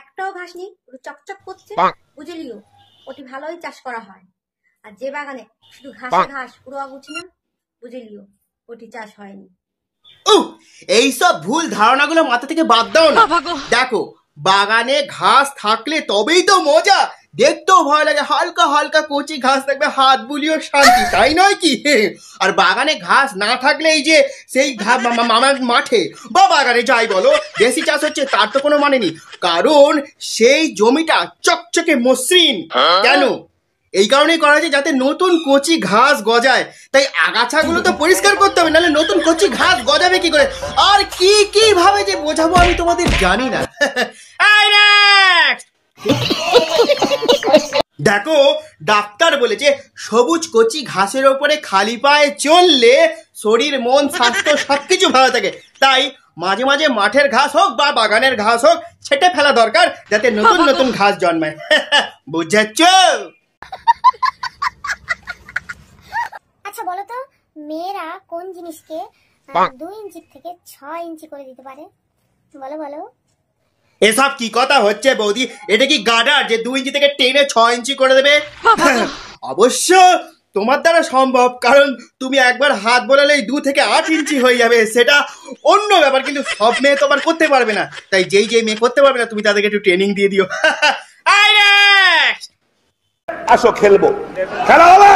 একটাও ঘাস নেই, পুরো চকচক করছে, বুঝলিও? ওটি ভালোই চাষ করা হয়। আর যে বাগানে শুধু ঘাসে ঘাস, পুরো অগুছি না, বুঝলিও? ওটি চাষ হয়নি। এইসব ভুল ধারণাগুলো মাথা থেকে বাদ দাও না। দেখো, বাগানে ঘাস থাকলে তবেই তো মজা, দেখতেও ভয় লাগে। হালকা হালকা কচি ঘাস থাকবে, হাত বুলিও শান্তি, তাই নয় কি? আর বাগানে ঘাস না থাকলে এই যে সেই মাঠে বা বাগানে যাই বলো বেশি চাষ হচ্ছে, তার তো কোনো মানে নেই, কারণ সেই জমিটা চকচকে মসৃণ। কেন? এই কারণেই করা যায় যাতে নতুন কচি ঘাস গজায়। তাই আগাছাগুলো তো পরিষ্কার করতে হবে, নাহলে নতুন কচি ঘাস গজাবে কি করে? আর কি কি ভাবে যে বোঝাবো আমি তোমাদের জানি না। দেখো, ডাক্তার বলেছে সবুজ কচি ঘাসের ওপরে খালি পায়ে চললে শরীর মন স্বাস্থ্য সবকিছু ভালো থাকে। তাই মাঝে মাঝে মাঠের ঘাস হোক বা বাগানের ঘাস হোক ছেটে ফেলা দরকার, যাতে নতুন নতুন ঘাস জন্মায়। বুঝেছ? আচ্ছা বলো তো, মেয়েরা কোন জিনিসকে 2 ইঞ্চি থেকে 6 ইঞ্চি করে দিতে পারে? বলো বলো। এসব কি কথা হচ্ছে বৌদি? এটা কি গাডার যে 2 ইঞ্চি থেকে টেনে 6 ইঞ্চি করে দেবে? অবশ্য তোমার দ্বারা সম্ভব, কারণ তুমি একবার হাত বোলালেই 2 থেকে 8 ইঞ্চি হয়ে যাবে, সেটা অন্য ব্যাপার। কিন্তু সব মেয়ে তোমার করতে পারবে না, তাই যেই যেই মেয়ে করতে পারবে না তুমি তাদেরকে একটু ট্রেনিং দিয়ে দিও। আসো খেলবো, খেলা হবে।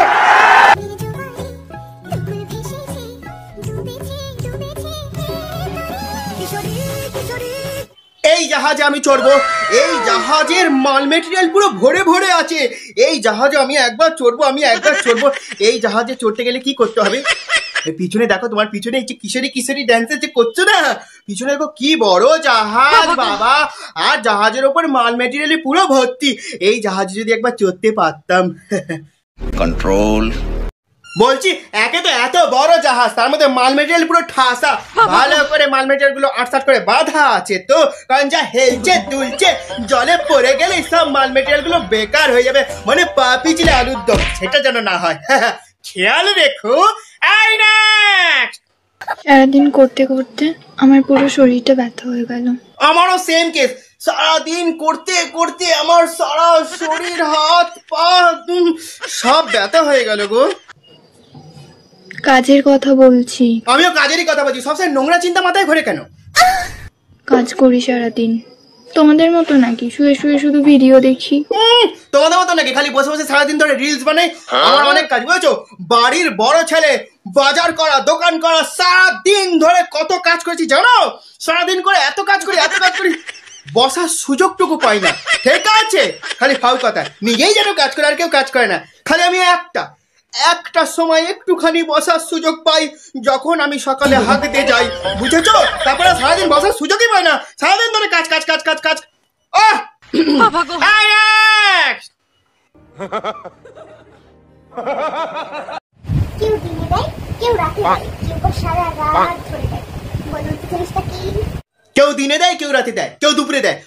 এই জাহাজে আমি চড়বো, এই জাহাজের মাল মেটেরিয়াল পুরো ভরে ভরে আছে। এই জাহাজে আমি একবার চড়বো। এই জাহাজে চড়তে গেলে কি করতে হবে? পিছনে দেখো, তোমার পিছনে এই যে কিশোরী কিশোরী ড্যান্সের যে করছো না, পিছনে দেখো কি বড় জাহাজ বাবা। আর জাহাজের ওপর মাল মেটেরিয়ালে পুরো ভর্তি। এই জাহাজে যদি একবার চড়তে পারতাম। কন্ট্রোল। বলছি, একে তো এত বড় জাহাজ, তার মধ্যে মাল মেটেরিয়াল পুরো ঠাসা, ভালো করে মাল মেটেরিয়াল গুলো আটসাট করে বাঁধা আছে তো, কারণ যা হেলছে দুলছে, জলে পড়ে গেলে সব মাল মেটেরিয়াল গুলো বেকার হয়ে যাবে, মানে পা পিছলে আলুর দম, সেটা যেন না হয়। খেয়াল রেখো। সারাদিন করতে করতে আমার পুরো শরীরটা ব্যথা হয়ে গেল। আমারও সেম কেস, সারাদিন করতে করতে আমার সারা শরীর, হাত পা সব ব্যথা হয়ে গেল গো। কাজের কথা বলছি। আমিও কাজেরই কথা বলছি। সবসময় নোংরা চিন্তা মাথায় ঘোরে কেন? কাজ করি সারাদিন, তোমাদের মতো নাকি শুয়ে শুয়ে শুধু ভিডিও দেখি? তোমাদের মতো নাকি খালি বসে বসে সারাদিন ধরে রিলস বানাই? আমার অনেক কাজ, বুঝেছো? বাড়ির বড় ছেলে, বাজার করা, দোকান করা, সারাদিন ধরে কত কাজ করেছি জানো? সারাদিন করে এত কাজ করি বসার সুযোগটুকু পাই না। ঠিক আছে, খালি ফাউ কথা, নিজেই যেন কাজ করে, আর কেউ কাজ করে না। খালি আমি একটা সময় একটুখানি বসার সুযোগ পাই, যখন আমি সকালে হাঁটতে যাই, বুঝেছো? তারপরে সারাদিন বসার সুযোগই পাই না, সারাদিন ধরে কাজ কাজ কাজ কাজ কাজ। কেউ দিনে দেয়, কেউ রাতে দেয়, কেউ সারা রাত ধরে দেয়। বলুন তো জিনিসটা কি? কেউ দিনে দেয়, কেউ রাতে দেয়, কেউ দুপুরে দেয়,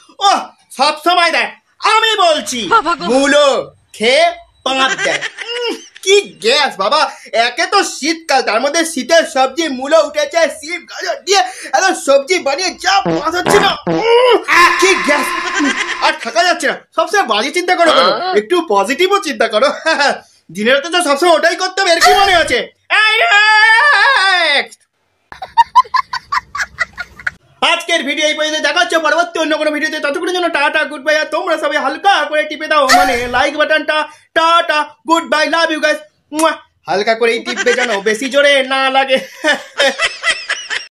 সব সময় দেয়। আমি বলছি মূলো খেয়ে পাঁচ দেয়। কি গ্যাস বাবা! একে তো শীতকাল, তার মধ্যে শীতের সবজি মূলো উঠেছে, শিম গাজর দিয়ে এত সবজি বানিয়ে যা পাঁচ হচ্ছে না, কি গ্যাস! আর থাকা যাচ্ছে না। সবসময় বাজে চিন্তা করো, একটু পজিটিভও চিন্তা করো। দিনের রাতে তো সবসময় ওটাই করতে হবে, এর কি মনে আছে? আজকের ভিডিও এই পর্যন্ত, দেখা হচ্ছে পরবর্তী অন্য কোনো ভিডিওতে। ততক্ষণের জন্য টাটা, গুড বাই। আর তোমরা সবাই হালকা করে টিপে দাও মানে লাইক বাটনটা। Tata, good bye, love you guys. হালকা করেই টিপবে যেন, বেশি জোরে না লাগে।